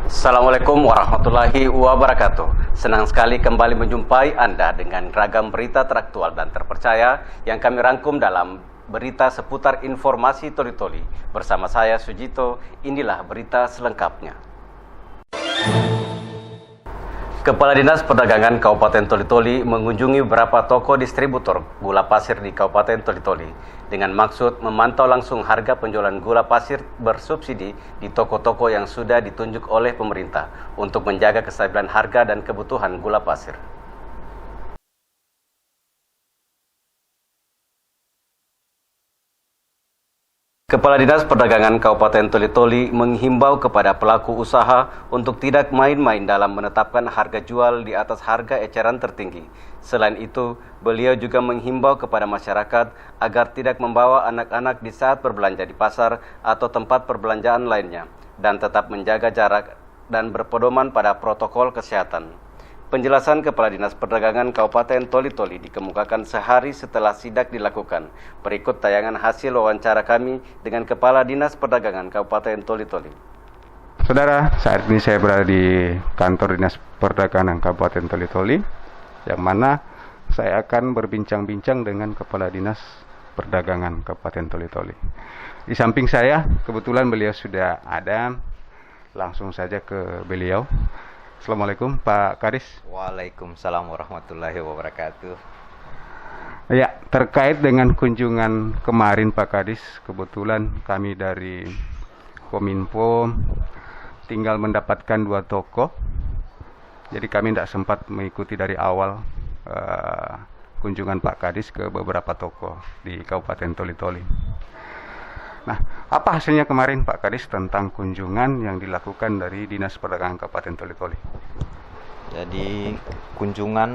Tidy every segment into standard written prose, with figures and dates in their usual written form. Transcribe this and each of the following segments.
Assalamualaikum warahmatullahi wabarakatuh. Senang sekali kembali menjumpai Anda dengan ragam berita teraktual dan terpercaya yang kami rangkum dalam berita seputar informasi Toli-Toli. Bersama saya Sujito, inilah berita selengkapnya. Kepala Dinas Perdagangan Kabupaten Toli-Toli mengunjungi beberapa toko distributor gula pasir di Kabupaten Toli-Toli dengan maksud memantau langsung harga penjualan gula pasir bersubsidi di toko-toko yang sudah ditunjuk oleh pemerintah untuk menjaga kestabilan harga dan kebutuhan gula pasir. Kepala Dinas Perdagangan Kabupaten Toli-Toli menghimbau kepada pelaku usaha untuk tidak main-main dalam menetapkan harga jual di atas harga eceran tertinggi. Selain itu, beliau juga menghimbau kepada masyarakat agar tidak membawa anak-anak di saat berbelanja di pasar atau tempat perbelanjaan lainnya, dan tetap menjaga jarak dan berpedoman pada protokol kesehatan. Penjelasan Kepala Dinas Perdagangan Kabupaten Toli-Toli dikemukakan sehari setelah sidak dilakukan. Berikut tayangan hasil wawancara kami dengan Kepala Dinas Perdagangan Kabupaten Toli-Toli. Saudara, saat ini saya berada di kantor Dinas Perdagangan Kabupaten Toli-Toli, yang mana saya akan berbincang-bincang dengan Kepala Dinas Perdagangan Kabupaten Toli-Toli. Di samping saya, kebetulan beliau sudah ada. Langsung saja ke beliau. Assalamualaikum Pak Kadis. Waalaikumsalam warahmatullahi wabarakatuh. Ya, terkait dengan kunjungan kemarin Pak Kadis, kebetulan kami dari Kominfo tinggal mendapatkan 2 toko. Jadi kami tidak sempat mengikuti dari awal kunjungan Pak Kadis ke beberapa toko di Kabupaten Toli-Toli. Nah, apa hasilnya kemarin Pak Kadis tentang kunjungan yang dilakukan dari Dinas Perdagangan Kabupaten Toli-Toli? Jadi kunjungan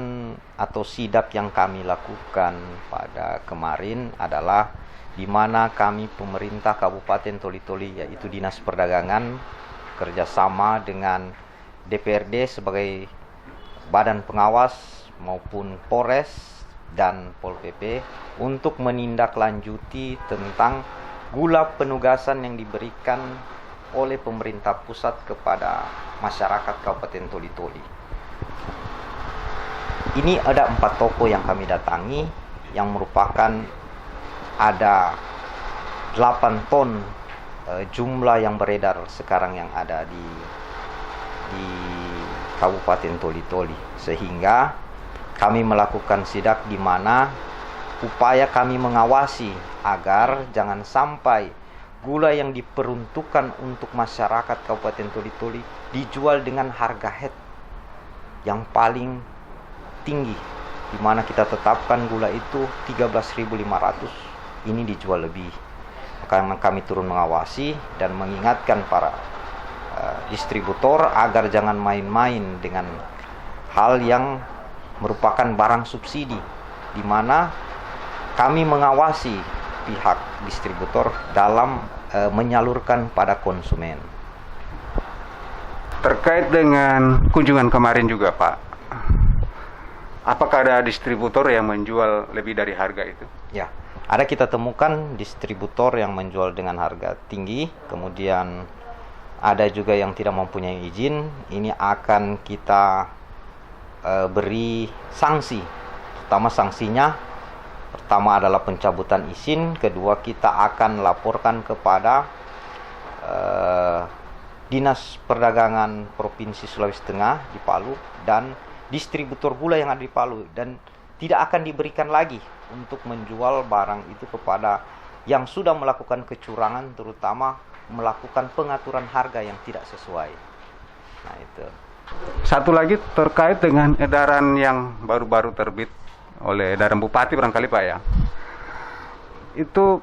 atau sidak yang kami lakukan pada kemarin adalah di mana kami pemerintah Kabupaten Toli-Toli, yaitu Dinas Perdagangan, kerjasama dengan DPRD sebagai badan pengawas maupun Polres dan Pol PP untuk menindaklanjuti tentang gula penugasan yang diberikan oleh pemerintah pusat kepada masyarakat Kabupaten Toli-Toli. Ini ada 4 toko yang kami datangi, yang merupakan ada 8 ton jumlah yang beredar sekarang yang ada di Kabupaten Toli-Toli, sehingga kami melakukan sidak di mana upaya kami mengawasi agar jangan sampai gula yang diperuntukkan untuk masyarakat Kabupaten Toli-Toli dijual dengan harga head yang paling tinggi, di mana kita tetapkan gula itu 13.500, ini dijual lebih. Maka kami turun mengawasi dan mengingatkan para distributor agar jangan main-main dengan hal yang merupakan barang subsidi, di mana kami mengawasi pihak distributor dalam menyalurkan pada konsumen. Terkait dengan kunjungan kemarin juga Pak, apakah ada distributor yang menjual lebih dari harga itu? Ya, ada kita temukan distributor yang menjual dengan harga tinggi, kemudian ada juga yang tidak mempunyai izin. Ini akan kita beri sanksi. Pertama, sanksinya pertama adalah pencabutan izin, kedua kita akan laporkan kepada Dinas Perdagangan Provinsi Sulawesi Tengah di Palu dan distributor gula yang ada di Palu, dan tidak akan diberikan lagi untuk menjual barang itu kepada yang sudah melakukan kecurangan, terutama melakukan pengaturan harga yang tidak sesuai. Nah, itu. Satu lagi terkait dengan edaran yang baru-baru terbit oleh edaran Bupati barangkali Pak ya, itu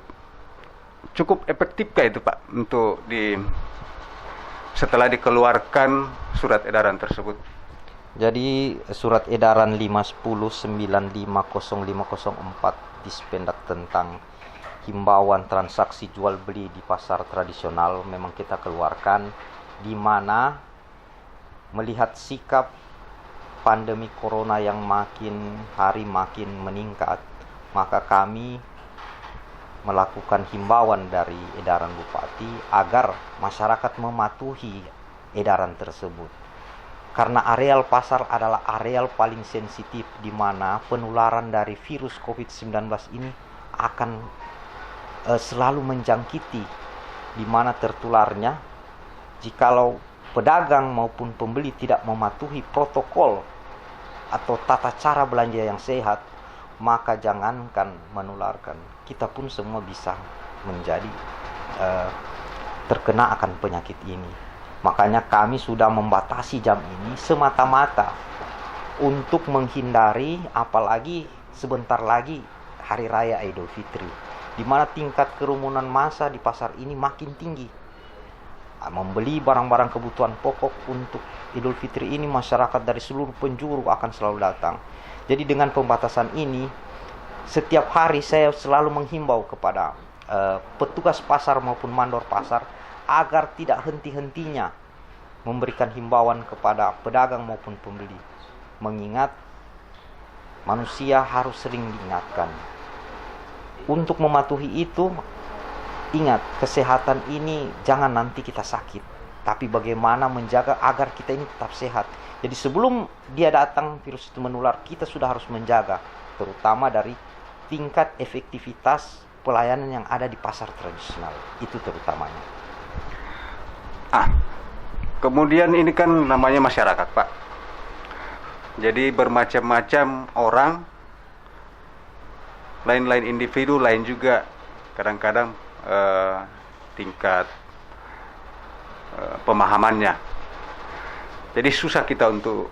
cukup efektifkah itu Pak untuk setelah dikeluarkan surat edaran tersebut? Jadi surat edaran 510950504 Dispendak tentang himbauan transaksi jual beli di pasar tradisional memang kita keluarkan, di mana melihat sikap pandemi corona yang makin hari makin meningkat, maka kami melakukan himbauan dari edaran Bupati agar masyarakat mematuhi edaran tersebut. Karena areal pasar adalah areal paling sensitif di mana penularan dari virus COVID-19 ini akan selalu menjangkiti, di mana tertularnya jikalau pedagang maupun pembeli tidak mematuhi protokol atau tata cara belanja yang sehat, maka jangankan menularkan, kita pun semua bisa menjadi terkena akan penyakit ini. Makanya kami sudah membatasi jam ini semata-mata untuk menghindari, apalagi sebentar lagi Hari Raya Idul Fitri, di mana tingkat kerumunan massa di pasar ini makin tinggi. Membeli barang-barang kebutuhan pokok untuk Idul Fitri ini, masyarakat dari seluruh penjuru akan selalu datang. Jadi dengan pembatasan ini, setiap hari saya selalu menghimbau kepada petugas pasar maupun mandor pasar agar tidak henti-hentinya memberikan himbauan kepada pedagang maupun pembeli. Mengingat manusia harus sering diingatkan. Untuk mematuhi itu, ingat, kesehatan ini jangan nanti kita sakit, tapi bagaimana menjaga agar kita ini tetap sehat. Jadi sebelum dia datang, virus itu menular, kita sudah harus menjaga, terutama dari tingkat efektivitas pelayanan yang ada di pasar tradisional. Itu terutamanya. Kemudian ini kan namanya masyarakat, Pak. Jadi bermacam-macam orang, lain-lain individu, lain juga kadang-kadang tingkat pemahamannya. Jadi susah kita untuk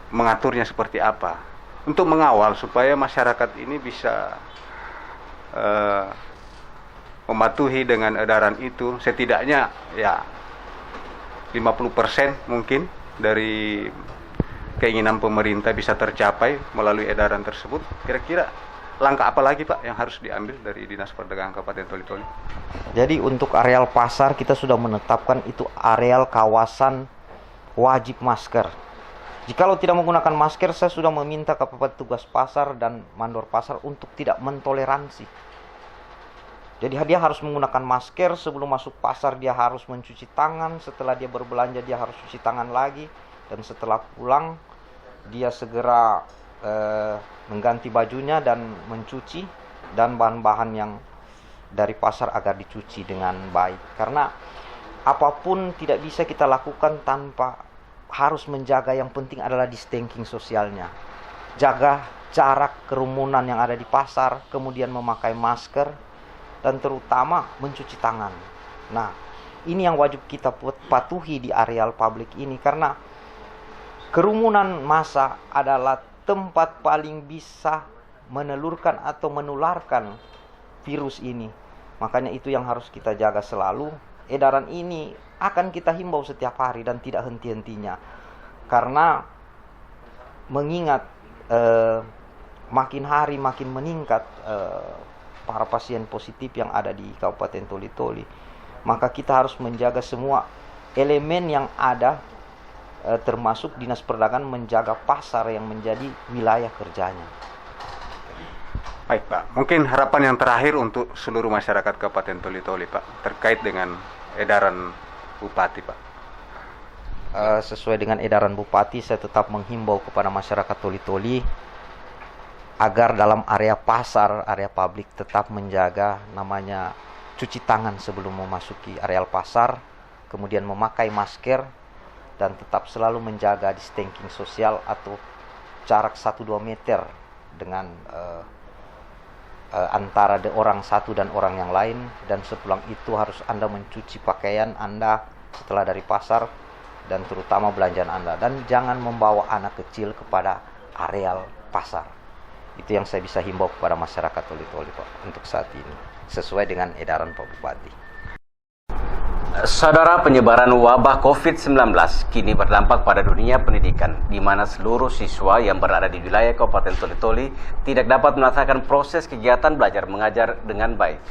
mengaturnya seperti apa, untuk mengawal supaya masyarakat ini bisa mematuhi dengan edaran itu. Setidaknya ya 50% mungkin dari keinginan pemerintah bisa tercapai melalui edaran tersebut. Kira-kira langkah apa lagi, Pak, yang harus diambil dari Dinas Perdagangan Kabupaten Toli-Toli? Jadi untuk areal pasar kita sudah menetapkan itu areal kawasan wajib masker. Jikalau tidak menggunakan masker, saya sudah meminta kepada petugas pasar dan mandor pasar untuk tidak mentoleransi. Jadi dia harus menggunakan masker, sebelum masuk pasar dia harus mencuci tangan, setelah dia berbelanja dia harus cuci tangan lagi, dan setelah pulang dia segera mengganti bajunya dan mencuci, dan bahan-bahan yang dari pasar agar dicuci dengan baik. Karena apapun tidak bisa kita lakukan tanpa harus menjaga, yang penting adalah distancing sosialnya. Jaga jarak kerumunan yang ada di pasar, kemudian memakai masker, dan terutama mencuci tangan. Nah, ini yang wajib kita patuhi di areal publik ini, karena kerumunan massa adalah tempat paling bisa menelurkan atau menularkan virus ini. Makanya itu yang harus kita jaga selalu. Edaran ini akan kita himbau setiap hari dan tidak henti-hentinya. Karena mengingat makin hari makin meningkat para pasien positif yang ada di Kabupaten Toli-Toli, maka kita harus menjaga semua elemen yang ada, termasuk Dinas Perdagangan menjaga pasar yang menjadi wilayah kerjanya. Baik, Pak. Mungkin harapan yang terakhir untuk seluruh masyarakat Kabupaten Toli-Toli, Pak, terkait dengan edaran Bupati, Pak. Sesuai dengan edaran Bupati, saya tetap menghimbau kepada masyarakat Toli-Toli agar dalam area pasar, area publik tetap menjaga namanya cuci tangan sebelum memasuki areal pasar, kemudian memakai masker, dan tetap selalu menjaga distancing sosial atau jarak 1-2 meter dengan antara orang satu dan orang yang lain. Dan sepulang itu harus Anda mencuci pakaian Anda setelah dari pasar, dan terutama belanjaan Anda, dan jangan membawa anak kecil kepada areal pasar. Itu yang saya bisa himbau kepada masyarakat Toli-Toli, Pak, untuk saat ini, sesuai dengan edaran Pak Bupati. Saudara, penyebaran wabah COVID-19 kini berdampak pada dunia pendidikan, di mana seluruh siswa yang berada di wilayah Kabupaten Toli-Toli tidak dapat melaksanakan proses kegiatan belajar mengajar dengan baik.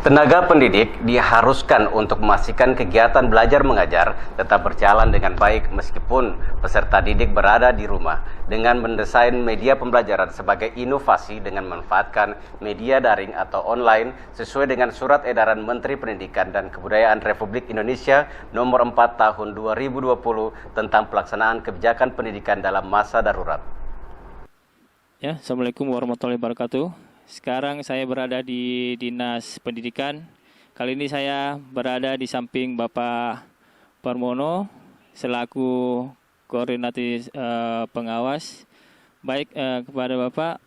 Tenaga pendidik diharuskan untuk memastikan kegiatan belajar mengajar tetap berjalan dengan baik meskipun peserta didik berada di rumah, dengan mendesain media pembelajaran sebagai inovasi dengan memanfaatkan media daring atau online sesuai dengan Surat Edaran Menteri Pendidikan dan Kebudayaan Republik Indonesia Nomor 4 Tahun 2020 tentang pelaksanaan kebijakan pendidikan dalam masa darurat. Ya, Assalamualaikum warahmatullahi wabarakatuh. Sekarang saya berada di Dinas Pendidikan. Kali ini saya berada di samping Bapak Parmono selaku koordinator pengawas. Baik, kepada Bapak,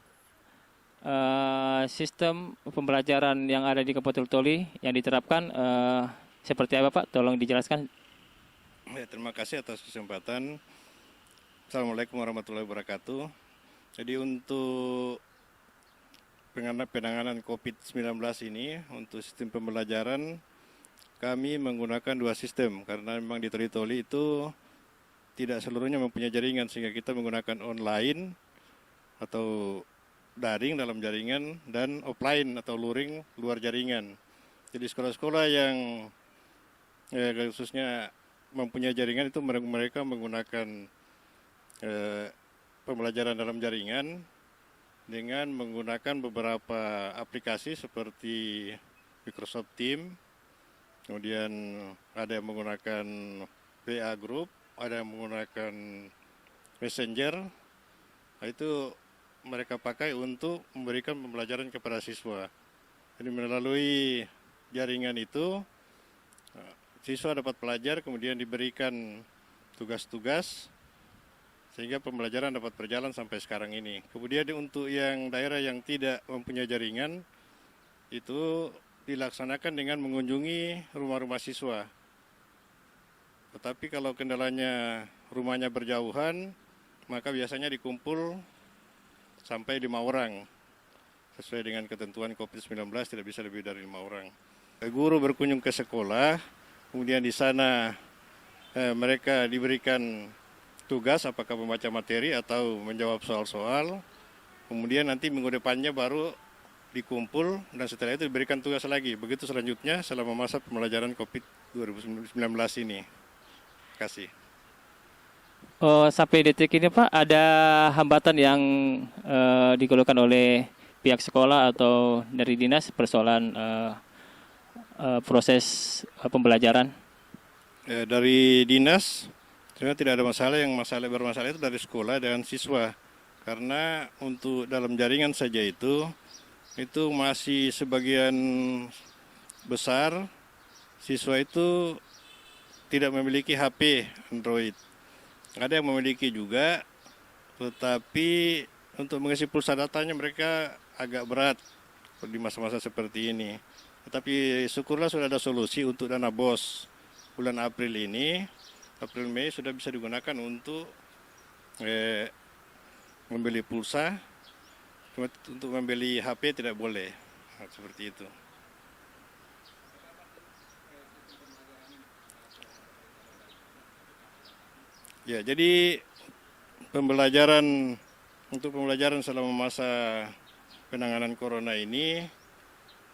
sistem pembelajaran yang ada di Kabupaten Toli yang diterapkan seperti apa, Pak? Tolong dijelaskan. Ya, terima kasih atas kesempatan. Assalamualaikum warahmatullahi wabarakatuh. Jadi untuk penanganan COVID-19 ini, untuk sistem pembelajaran, kami menggunakan dua sistem. Karena memang di Toli-Toli itu tidak seluruhnya mempunyai jaringan, sehingga kita menggunakan online atau daring dalam jaringan dan offline atau luring luar jaringan. Jadi sekolah-sekolah yang khususnya mempunyai jaringan itu mereka menggunakan pembelajaran dalam jaringan dengan menggunakan beberapa aplikasi seperti Microsoft Teams, kemudian ada yang menggunakan WA Group, ada yang menggunakan Messenger. Nah, itu mereka pakai untuk memberikan pembelajaran kepada siswa. Jadi melalui jaringan itu, siswa dapat belajar, kemudian diberikan tugas-tugas, sehingga pembelajaran dapat berjalan sampai sekarang ini. Kemudian untuk yang daerah yang tidak mempunyai jaringan, itu dilaksanakan dengan mengunjungi rumah-rumah siswa. Tetapi kalau kendalanya rumahnya berjauhan, maka biasanya dikumpul sampai 5 orang. Sesuai dengan ketentuan COVID-19 tidak bisa lebih dari 5 orang. Guru berkunjung ke sekolah, kemudian di sana mereka diberikan tugas apakah membaca materi atau menjawab soal-soal. Kemudian nanti minggu depannya baru dikumpul dan setelah itu diberikan tugas lagi. Begitu selanjutnya selama masa pembelajaran COVID-19 ini. Terima kasih. Sampai detik ini, Pak, ada hambatan yang dikeluhkan oleh pihak sekolah atau dari dinas persoalan proses pembelajaran? Dari dinas sebenarnya tidak ada masalah. Yang bermasalah itu dari sekolah dan siswa. Karena untuk dalam jaringan saja itu masih sebagian besar siswa itu tidak memiliki HP Android. Ada yang memiliki juga, tetapi untuk mengisi pulsa datanya mereka agak berat di masa-masa seperti ini. Tetapi syukurlah sudah ada solusi untuk dana BOS bulan April ini. April Mei sudah bisa digunakan untuk membeli pulsa, untuk membeli HP tidak boleh. Nah, seperti itu. Ya, jadi pembelajaran selama masa penanganan corona ini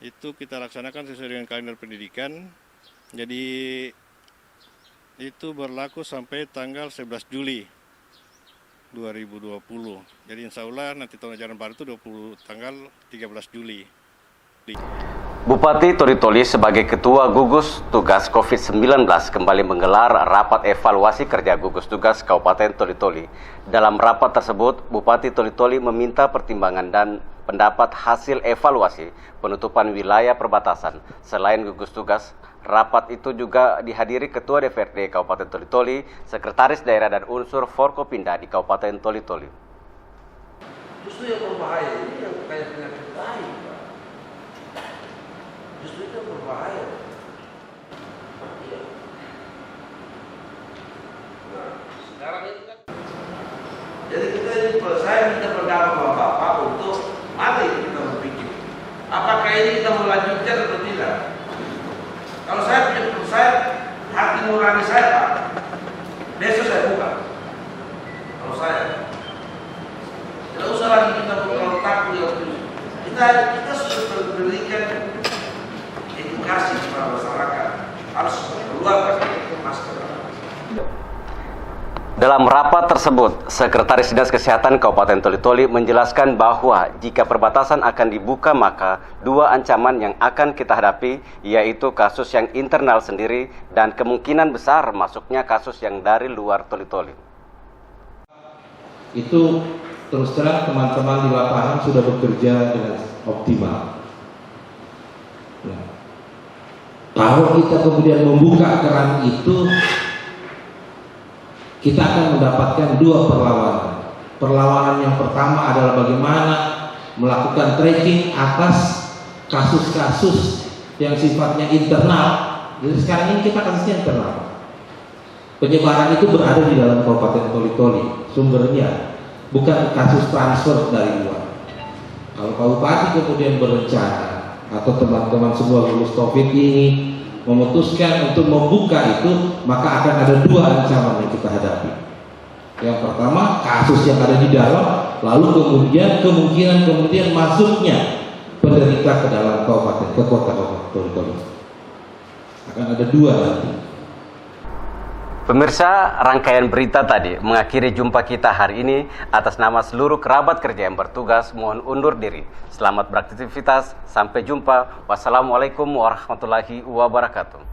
itu kita laksanakan sesuai dengan kalender pendidikan. Jadi itu berlaku sampai tanggal 11 Juli 2020. Jadi insya Allah nanti tahun ajaran baru itu tanggal 13 Juli. Bupati Toli-Toli sebagai Ketua Gugus Tugas COVID-19 kembali menggelar rapat evaluasi kerja gugus tugas Kabupaten Toli-Toli. Dalam rapat tersebut, Bupati Toli-Toli meminta pertimbangan dan pendapat hasil evaluasi penutupan wilayah perbatasan. Selain gugus tugas, rapat itu juga dihadiri Ketua DPRD Kabupaten Toli-Toli, Sekretaris Daerah dan unsur Forkopimda di Kabupaten Toli-Toli. Justru yang berbahaya ini yang kayak penyakit lain, Pak. Justru itu berbahaya. Iya. Nah, sekarang ini kan. Jadi saya minta pendapat Bapak untuk mari kita berpikir. Apakah ini kita melanjutkan atau tidak? Kalau saya hati nurani saya, Pak, besok saya buka. Kalau saya, tidak usah lagi kita berlalu takut ya. Kita sudah berikan komunikasi kepada masyarakat harus keluarkan masker. Dalam rapat tersebut, Sekretaris Dinas Kesehatan Kabupaten Toli-Toli menjelaskan bahwa jika perbatasan akan dibuka maka dua ancaman yang akan kita hadapi, yaitu kasus yang internal sendiri dan kemungkinan besar masuknya kasus yang dari luar Toli-Toli. Itu terus terang teman-teman di lapangan sudah bekerja dengan optimal. Nah, kalau kita kemudian membuka keran itu, kita akan mendapatkan dua perlawanan. Perlawanan yang pertama adalah bagaimana melakukan tracking atas kasus-kasus yang sifatnya internal. Jadi sekarang ini kita kasusnya internal. Penyebaran itu berada di dalam Kabupaten Toli-Toli, sumbernya bukan kasus transfer dari luar. Kalau Pak Bupati kemudian berencana atau teman-teman semua gugus COVID ini memutuskan untuk membuka itu, maka akan ada dua ancaman yang kita hadapi. Yang pertama, kasus yang ada di dalam, lalu kemudian kemungkinan masuknya penderita ke dalam kabupaten, ke kota Kabupaten Toli-Toli. Akan ada dua nanti. Pemirsa, rangkaian berita tadi mengakhiri jumpa kita hari ini. Atas nama seluruh kerabat kerja yang bertugas, mohon undur diri. Selamat beraktivitas, sampai jumpa. Wassalamualaikum warahmatullahi wabarakatuh.